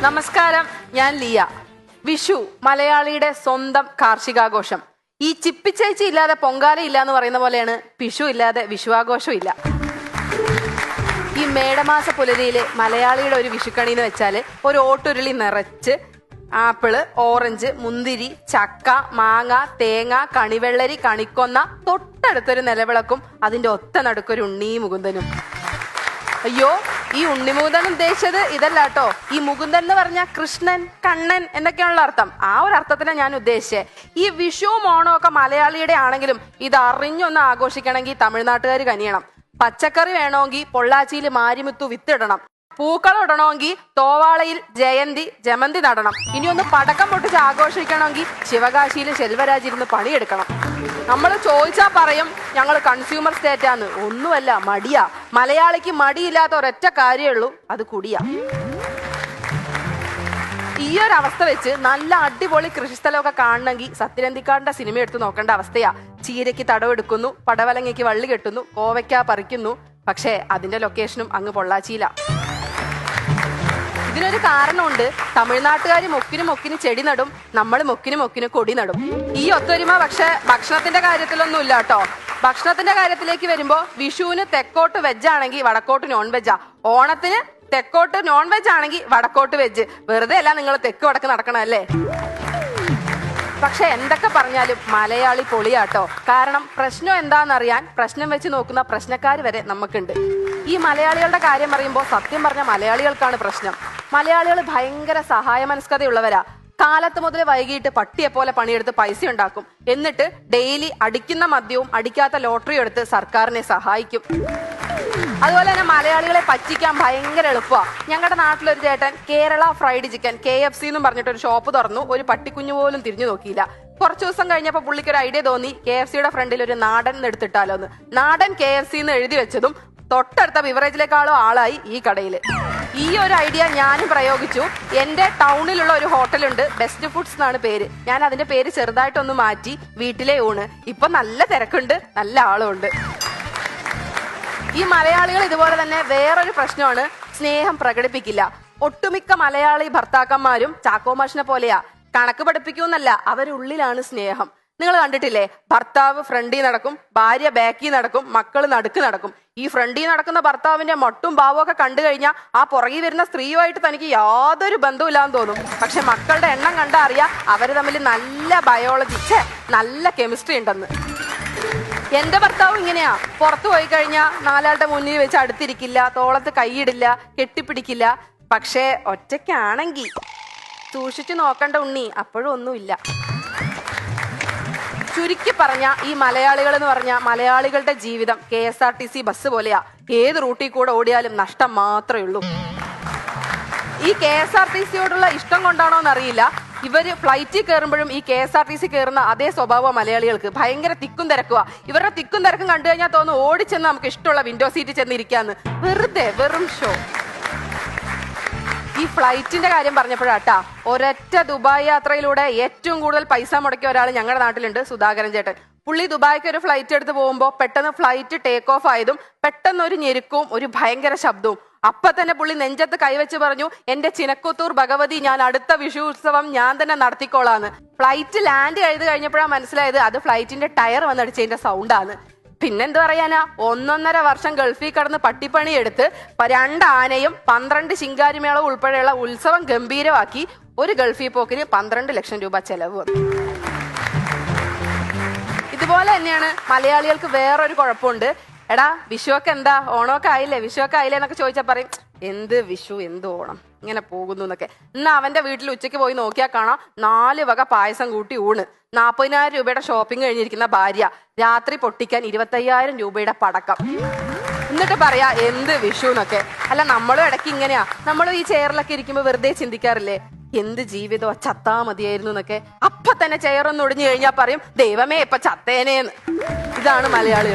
നമസ്കാരം, ഞാൻ ലിയ. വിഷു മലയാളിയുടെ സ്വന്തം കാർഷികാഘോഷം. ഈ ചിപ്പിച്ചേച്ചി ഇല്ലാതെ പൊങ്കാല ഇല്ല എന്ന് പറയുന്ന പോലെയാണ് വിഷു ഇല്ലാതെ വിഷുവാഘോഷം ഇല്ല. ഈ മേടമാസ പുലരിയിലെ മലയാളിയുടെ ഒരു വിഷുക്കണി എന്ന് വെച്ചാൽ ഒരു ഓട്ടുരുളി നിറച്ച് ആപ്പിള്, ഓറഞ്ച്, മുന്തിരി, ചക്ക, മാങ്ങ, തേങ്ങ, കണിവെള്ളരി, കണിക്കൊന്ന, തൊട്ടടുത്തൊരു നിലവിളക്കും അതിന്റെ ഒത്ത നടുക്കൊരു ഉണ്ണി മുകുന്ദനും. അയ്യോ, ഈ ഉണ്ണിമുകുന്ദൻ ഉദ്ദേശിച്ചത് ഇതല്ല കേട്ടോ. ഈ മുകുന്ദൻ എന്ന് പറഞ്ഞ കൃഷ്ണൻ, കണ്ണൻ എന്നൊക്കെയാണുള്ള അർത്ഥം. ആ ഒരു അർത്ഥത്തിനാണ് ഞാൻ ഉദ്ദേശിച്ചത്. ഈ വിഷുവും ഓണവും ഒക്കെ മലയാളിയുടെ ആണെങ്കിലും ഇത് അറിഞ്ഞൊന്ന് ആഘോഷിക്കണമെങ്കിൽ തമിഴ്നാട്ടുകാർ കനിയണം. പച്ചക്കറി വേണമെങ്കിൽ പൊള്ളാച്ചിയിൽ മാരിമുത്തു വിത്തിടണം. പൂക്കളം ഇടണമെങ്കിൽ തോവാളയിൽ ജമന്തി നടണം. ഇനി ഒന്ന് പടക്കം പൊട്ടിച്ച് ആഘോഷിക്കണമെങ്കിൽ ശിവകാശിയിൽ ശെൽവരാജ് ഇരുന്ന് പണിയെടുക്കണം. നമ്മൾ ചോദിച്ചാൽ പറയും ഞങ്ങൾ കൺസ്യൂമർ സ്റ്റേറ്റാന്ന്. ഒന്നുമല്ല, മടിയാ. മലയാളിക്ക് മടിയില്ലാത്ത ഒരൊറ്റ കാര്യമേ ഉള്ളൂ, അത് കുടിയാ. ഈ ഒരു അവസ്ഥ വെച്ച് നല്ല അടിപൊളി കൃഷിസ്ഥലമൊക്കെ കാണണമെങ്കിൽ സത്യനന്ദിക്കാടിന്റെ സിനിമ എടുത്ത് നോക്കേണ്ട അവസ്ഥയാ. ചീരയ്ക്ക് തടവെടുക്കുന്നു, പടവലങ്ങയ്ക്ക് വള്ളി കെട്ടുന്നു, കോവയ്ക്ക പറിക്കുന്നു. പക്ഷേ അതിന്റെ ലൊക്കേഷനും അങ്ങ് പൊള്ളാച്ചിയില. ഇതിനൊരു കാരണമുണ്ട്. തമിഴ്നാട്ടുകാർ മൊക്കിന് ചെടി നടും, നമ്മൾ മൊക്കിന് കൊടി നടും. ഈ ഒത്തൊരുമ പക്ഷെ ഭക്ഷണത്തിന്റെ കാര്യത്തിലൊന്നും ഇല്ല കേട്ടോ. ഭക്ഷണത്തിന്റെ കാര്യത്തിലേക്ക് വരുമ്പോ വിഷുവിന് തെക്കോട്ട് വെജ് ആണെങ്കിൽ വടക്കോട്ട് നോൺ വെജാ. ഓണത്തിന് തെക്കോട്ട് നോൺ വെജ് ആണെങ്കിൽ വടക്കോട്ട് വെജ്. വെറുതെ അല്ല നിങ്ങൾ തെക്ക് വടക്ക് നടക്കണല്ലേ. പക്ഷെ എന്തൊക്കെ പറഞ്ഞാലും മലയാളി പൊളിയാട്ടോ. കാരണം പ്രശ്നം എന്താണെന്നറിയാൻ പ്രശ്നം വെച്ച് നോക്കുന്ന പ്രശ്നക്കാർ വരെ നമുക്കുണ്ട്. ഈ മലയാളികളുടെ കാര്യം പറയുമ്പോൾ സത്യം പറഞ്ഞ മലയാളികൾക്കാണ് പ്രശ്നം. മലയാളികൾ ഭയങ്കര സഹായ മനസ്കതയുള്ളവരാ. കാലത്ത് മുതൽ വൈകിട്ട് പട്ടിയെ പോലെ പണിയെടുത്ത് പൈസ ഉണ്ടാക്കും. എന്നിട്ട് ഡെയിലി അടിക്കുന്ന മദ്യവും അടിക്കാത്ത ലോട്ടറിയും എടുത്ത് സർക്കാരിനെ സഹായിക്കും. അതുപോലെ തന്നെ മലയാളികളെ പറ്റിക്കാൻ ഭയങ്കര എളുപ്പമാണ്. ഞങ്ങളുടെ നാട്ടിലൊരു ചേട്ടൻ കേരള ഫ്രൈഡ് ചിക്കൻ KFC എന്നും പറഞ്ഞിട്ടൊരു ഷോപ്പ് തുറന്നു. ഒരു പട്ടിക്കുഞ്ഞു പോലും തിരിഞ്ഞു നോക്കിയില്ല. കുറച്ചു ദിവസം കഴിഞ്ഞപ്പോൾ പുള്ളിക്ക് ഒരു ഐഡിയ തോന്നി, KFCയുടെ ഫ്രണ്ടിൽ ഒരു നാടൻ എടുത്തിട്ടാലോ എന്ന്. നാടൻ KFC എന്ന് എഴുതി വെച്ചതും തൊട്ടടുത്ത ബിവറേജിലേക്കാളും ആളായി ഈ കടയിൽ. ഈ ഒരു ഐഡിയ ഞാനും പ്രയോഗിച്ചു. എന്റെ ടൗണിലുള്ള ഒരു ഹോട്ടലുണ്ട്, ബെസ്റ്റ് ഫുഡ്സ് എന്നാണ് പേര്. ഞാൻ അതിന്റെ പേര് ചെറുതായിട്ടൊന്ന് മാറ്റി വീട്ടിലെ ഊണ്. ഇപ്പൊ നല്ല തിരക്കുണ്ട്, നല്ല ആളുണ്ട്. ഈ മലയാളികൾ ഇതുപോലെ തന്നെ വേറൊരു പ്രശ്നമാണ്, സ്നേഹം പ്രകടിപ്പിക്കില്ല. ഒട്ടുമിക്ക മലയാളി ഭർത്താക്കന്മാരും ചാക്കോമാഷിനെ പോലെയാ. കണക്ക് പഠിപ്പിക്കൂന്നല്ല, അവരുള്ളിലാണ് സ്നേഹം. നിങ്ങൾ കണ്ടിട്ടില്ലേ, ഭർത്താവ് ഫ്രണ്ടിൽ നടക്കും, ഭാര്യ ബാക്കിൽ നടക്കും, മക്കള് നടുക്ക് നടക്കും. ഈ ഫ്രണ്ടിൽ നടക്കുന്ന ഭർത്താവിന്റെ മൊട്ടും ഭാവവും ഒക്കെ കണ്ടു കഴിഞ്ഞാൽ ആ പുറകിൽ വരുന്ന സ്ത്രീയുമായിട്ട് തനിക്ക് യാതൊരു ബന്ധവുമില്ലാന്ന് തോന്നും. പക്ഷെ മക്കളുടെ എണ്ണം കണ്ടാ അറിയാം അവര് തമ്മിൽ നല്ല ബയോളജി, നല്ല കെമിസ്ട്രി ഉണ്ടെന്ന്. എന്റെ ഭർത്താവും ഇങ്ങനെയാ. പുറത്തു പോയി കഴിഞ്ഞാൽ നാലാളുടെ മുന്നിൽ വെച്ച് അടുത്തിരിക്കില്ല, തോളത്ത് കൈയിടില്ല, കെട്ടിപ്പിടിക്കില്ല. പക്ഷേ ഒറ്റയ്ക്കാണെങ്കിൽ സൂക്ഷിച്ചു നോക്കണ്ട ഉണ്ണി, അപ്പോഴും ഒന്നുമില്ല. ചുരുക്കി പറഞ്ഞ ഈ മലയാളികൾ എന്ന് പറഞ്ഞ മലയാളികളുടെ ജീവിതം KSRTC ബസ് പോലെയാ. ഏത് റൂട്ടിൽ കൂടെ ഓടിയാലും നഷ്ടം മാത്രമേ ഉള്ളൂ. ഈ KSRTCയോടുള്ള ഇഷ്ടം കൊണ്ടാണോ എന്നറിയില്ല, ഇവര് ഫ്ലൈറ്റിൽ കയറുമ്പോഴും ഈ KSRTC കയറുന്ന അതേ സ്വഭാവം മലയാളികൾക്ക്. ഭയങ്കര തിക്കും തിരക്കുക. ഇവരുടെ തിക്കും തിരക്കും കണ്ടു കഴിഞ്ഞാൽ തോന്നുന്നു ഓടിച്ചെന്ന് നമുക്ക് ഇഷ്ടമുള്ള വിൻഡോ സീറ്റിൽ ചെന്നിരിക്കാന്ന്. വെറുതെ വെറും ഷോ. ഈ ഫ്ലൈറ്റിന്റെ കാര്യം പറഞ്ഞപ്പോഴാട്ടാ, ഒരൊറ്റ ദുബായ് യാത്രയിലൂടെ ഏറ്റവും കൂടുതൽ പൈസ മുടക്കിയ ഒരാൾ ഞങ്ങളുടെ നാട്ടിലുണ്ട്, സുധാകരൻ ചേട്ടൻ. പുള്ളി ദുബായ്ക്ക് ഒരു ഫ്ലൈറ്റ് എടുത്ത് പോകുമ്പോൾ പെട്ടെന്ന് ഫ്ലൈറ്റ് ടേക്ക് ഓഫ് ആയതും പെട്ടെന്ന് ഒരു ഞെരുക്കവും ഒരു ഭയങ്കര ശബ്ദവും. അപ്പൊ തന്നെ പുള്ളി നെഞ്ചത്ത് കൈവച്ച് പറഞ്ഞു, എന്റെ ചിനക്കുത്തൂർ ഭഗവതി, ഞാൻ അടുത്ത വിഷു ഉത്സവം ഞാൻ തന്നെ നടത്തിക്കോളാന്ന്. ഫ്ലൈറ്റ് ലാൻഡ് ചെയ്ത് കഴിഞ്ഞപ്പോഴാണ് മനസ്സിലായത് അത് ഫ്ലൈറ്റിന്റെ ടയർ വന്നടിച്ചതിന്റെ സൗണ്ടാണ്. പിന്നെന്ത് പറയാനാ, 1.5 വർഷം ഗൾഫിൽ കടന്ന് പട്ടിപ്പണി എടുത്ത് 2 ആനയും 12 ശിങ്കാരിമേളവും ഉൾപ്പെടെയുള്ള ഉത്സവം ഗംഭീരമാക്കി ഒരു ഗൾഫിൽ പോക്കിന് 12 ലക്ഷം രൂപ ചെലവ് വന്നു. ഇതുപോലെ തന്നെയാണ് മലയാളികൾക്ക് വേറൊരു കുഴപ്പമുണ്ട്. എടാ വിഷുവൊക്കെ എന്താ, ഓണമൊക്കെ ആയില്ലേ, വിഷുവൊക്കെ ആയില്ലേ എന്നൊക്കെ ചോദിച്ചാൽ പറയും, എന്ത് വിഷു എന്ത് ഓണം, ഇങ്ങനെ പോകുന്നു എന്നൊക്കെ. ഇന്ന് അവന്റെ വീട്ടിൽ ഉച്ചയ്ക്ക് പോയി നോക്കിയാൽ കാണാം 4 വക പായസം കൂട്ടി ഊണ്, 40,000 രൂപയുടെ ഷോപ്പിംഗ് കഴിഞ്ഞിരിക്കുന്ന ഭാര്യ, രാത്രി പൊട്ടിക്കാൻ 25,000 രൂപയുടെ പടക്കം. എന്നിട്ട് പറയാ എന്ത് വിഷു എന്നൊക്കെ. അല്ല, നമ്മളും ഇടയ്ക്ക് ഇങ്ങനെയാ. നമ്മളും ഈ ചെയറിലൊക്കെ ഇരിക്കുമ്പോൾ വെറുതെ ചിന്തിക്കാറില്ലേ, എന്ത് ജീവിതോ, ചത്താ മതിയായിരുന്നു എന്നൊക്കെ. അപ്പൊ തന്നെ ചെയറൊന്ന് ഒടിഞ്ഞു കഴിഞ്ഞാൽ പറയും, ദൈവമേ ഇപ്പൊ ചത്തേനേന്ന്. ഇതാണ് മലയാളികൾ.